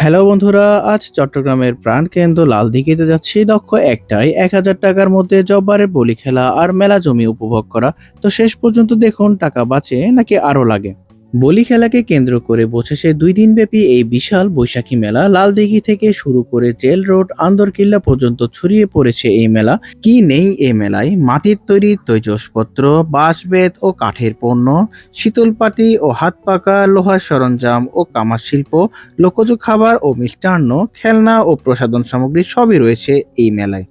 Hello বন্ধুরা, আজ চট্টগ্রামের প্রাণকেন্দ্র লালদীঘিতে যাচ্ছি লক্ষ একটাই ১,০০০ টাকার মধ্যে জব্বারের বলি খেলা আর মেলা জমি উপভোগ করা। তো শেষ পর্যন্ত দেখুন টাকা বাঁচে নাকি আরো লাগে। বলি খেলাকে কেন্দ্র করে বসেছে ২ দিন ব্যাপী এই বিশাল বৈশাখী মেলা। লালদীঘি থেকে শুরু করে জেল রোড আন্দরকিল্লা পর্যন্ত ছড়িয়ে পড়েছে এই মেলা। কি নেই এই মেলায়? মাটির তৈরি তৈজসপত্র, বাঁশ বেত ও কাঠের পণ্য, শীতলপাটি ও হাত পাকা লোহার সরঞ্জাম ও কামার শিল্প, লোকজ খাবার ও মিষ্টান্ন, খেলনা ও প্রসাধন সামগ্রী সবই রয়েছে এই মেলায়।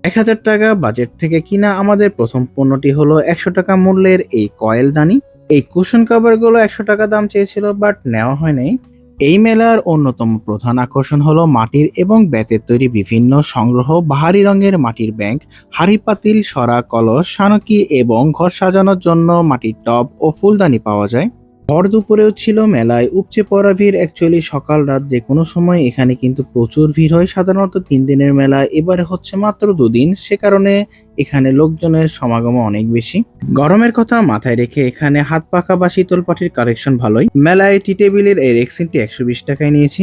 ১,০০০ টাকা বাজেট থেকে কিনা আমাদের প্রথম পণ্যটি হলো ১০০ টাকা মূল্যের এই কয়েলদানি। এই কুশন কভারগুলো ১০০ টাকা দাম চেয়েছিল, বাট নেওয়া হয় নাই। এই মেলার অন্যতম প্রধান আকর্ষণ হলো মাটির এবং বেতের তৈরি বিভিন্ন সংগ্রহ, বাহারি রঙের মাটির ব্যাংক, হাঁড়ি পাতিল, সরা, কলস, সানকি এবং ঘর সাজানোর জন্য মাটির টব ও ফুলদানি পাওয়া যায়। ভর দুপুরেও ছিল মেলায় উপচে পড়া ভিড়। অ্যাকচুয়ালি সকাল রাত যে কোনো সময় এখানে কিন্তু প্রচুর ভিড় হয়। সাধারণত ৩ দিনের মেলা, এবারে হচ্ছে মাত্র ২ দিন, সে কারণে এখানে লোকজনের সমাগম অনেক বেশি। গরমের কথা মাথায় রেখে এখানে হাত পাখা বা শীতল পাটির কালেকশন ভালোই। মেলায় টি টেবিলের এই রেক্সিনটি ১২০ টাকায় নিয়েছি।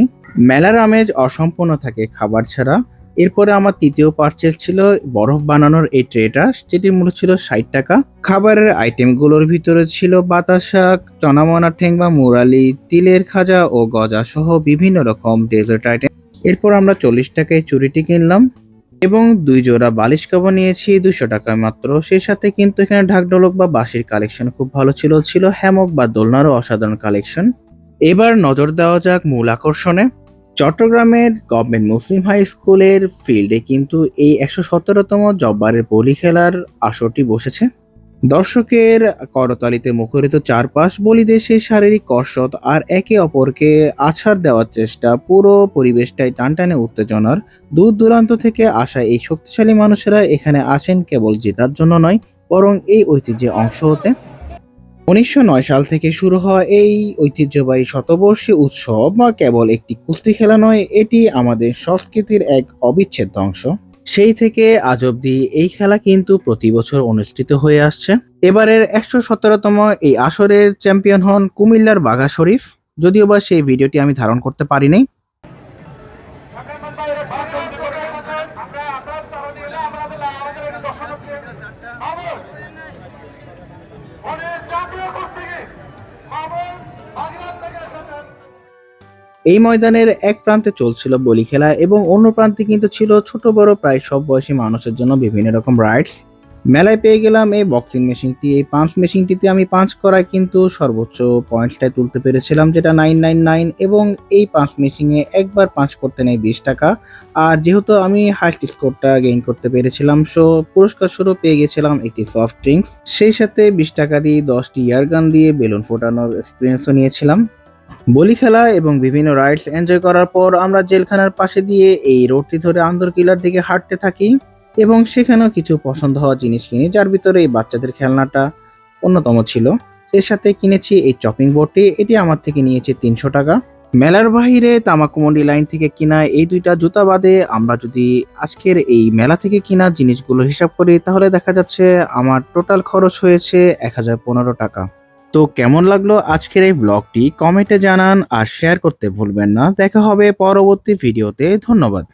মেলার আমেজ অসম্পূর্ণ থাকে খাবার ছাড়া। এরপরে আমার তৃতীয় পারচেজ ছিল বরফ বানানোর এই ট্রেটা, যেটির মূল্য ছিল ৬০ টাকা। খাবারের আইটেমগুলোর ভিতরে ছিল বাতাসা, চনামনা ঠেঙ্গা, মুরালি, তিলের খাজা ও গজা সহ বিভিন্ন রকম ডেজার্ট আইটেম। এরপর আমরা ৪০ টাকায় চুরিটি কিনলাম এবং ২ জোড়া বালিশ কভার নিয়েছি ২০০ টাকায় মাত্র। সেই সাথে কিন্তু এখানে ঢাকঢোলক বা বাঁশির কালেকশন খুব ভালো ছিল। ছিল হ্যামক বা দোলনারও অসাধারণ কালেকশন। এবার নজর দেওয়া যাক মূল আকর্ষণে। চট্টগ্রামের গভর্নমেন্ট মুসলিম হাই স্কুলের ফিল্ডে কিন্তু এই ১১৭তম জব্বারের বলি খেলার আসরটি বসেছে। দর্শকের করতালিতে মুখরিত চারপাশ, বলি দেশে শারীরিক কসরত আর একে অপরকে আছাড় দেওয়ার চেষ্টা, পুরো পরিবেশটাই টানটানে উত্তেজনার। দূর দূরান্ত থেকে আসা এই শক্তিশালী মানুষেরা এখানে আসেন কেবল জেতার জন্য নয়, বরং এই ঐতিহ্যের অংশ হতে। ১৯০৯ সাল থেকে শুরু হওয়া এই ঐতিহ্যবাহী শতবর্ষী উৎসব কেবল একটি কুস্তি খেলা নয়, এটি আমাদের সংস্কৃতির এক অবিচ্ছেদ্য অংশ। সেই থেকে আজ অব্দি এই খেলা কিন্তু প্রতি বছর অনুষ্ঠিত হয়ে আসছে। এবারের ১১৭তম এই আসরের চ্যাম্পিয়ন হন কুমিল্লার বাঘা শরীফ। যদিও বা সেই ভিডিওটি আমি ধারণ করতে পারিনি। এই ময়দানের এক প্রান্তে চলছিল বলি খেলা এবং অন্য প্রান্তে কিন্তু ছিল ছোট বড় প্রায় সব বয়সী মানুষের জন্য বিভিন্ন রকম রাইডস। মেলায় পেয়ে গেলাম এই বক্সিং মেশিনটি। এই পাঞ্চ মেশিনটিতে আমি পাঞ্চ করায় কিন্তু সর্বোচ্চ পয়েন্টসটাই তুলতে পেরেছিলাম, যেটা 999, এবং এই পাঞ্চ মেশিনে একবার পাঞ্চ করতে নেয় ২০ টাকা। আর যেহেতু আমি হাইস্ট স্কোরটা গেইন করতে পেরেছিলাম, সো পুরস্কার স্বরূপ পেয়ে গেছিলাম একটি সফট ড্রিঙ্কস। সেই সাথে ২০ টাকা দিয়ে 10টি ইয়ারগান দিয়ে বেলুন ফোটানোর এক্সপিরিয়েন্সও নিয়েছিলাম। বলি খেলা এবং বিভিন্ন রাইডস এনজয় করার পর আমরা জেলখানার পাশে দিয়ে এই রোডটি ধরে আন্দরকিল্লার দিকে হাঁটতে থাকি এবং সেখানেও কিছু পছন্দ হওয়া জিনিস কিনি, যার ভিতরে এই বাচ্চাদের খেলনাটা অন্যতম ছিল। এর সাথে কিনেছি এই চপিং বোর্ডটি, এটি আমার থেকে নিয়েছে ৩০০ টাকা। মেলার বাহিরে তামাকুমন্ডি লাইন থেকে কিনা এই 2টা জুতা বাদে আমরা যদি আজকের এই মেলা থেকে কিনা জিনিসগুলো হিসাব করি, তাহলে দেখা যাচ্ছে আমার টোটাল খরচ হয়েছে ১,০১৫ টাকা। তো কেমন লাগলো আজকের এই ব্লগটি কমেন্টে জানান আর শেয়ার করতে ভুলবেন না। দেখা হবে পরবর্তী ভিডিওতে। ধন্যবাদ।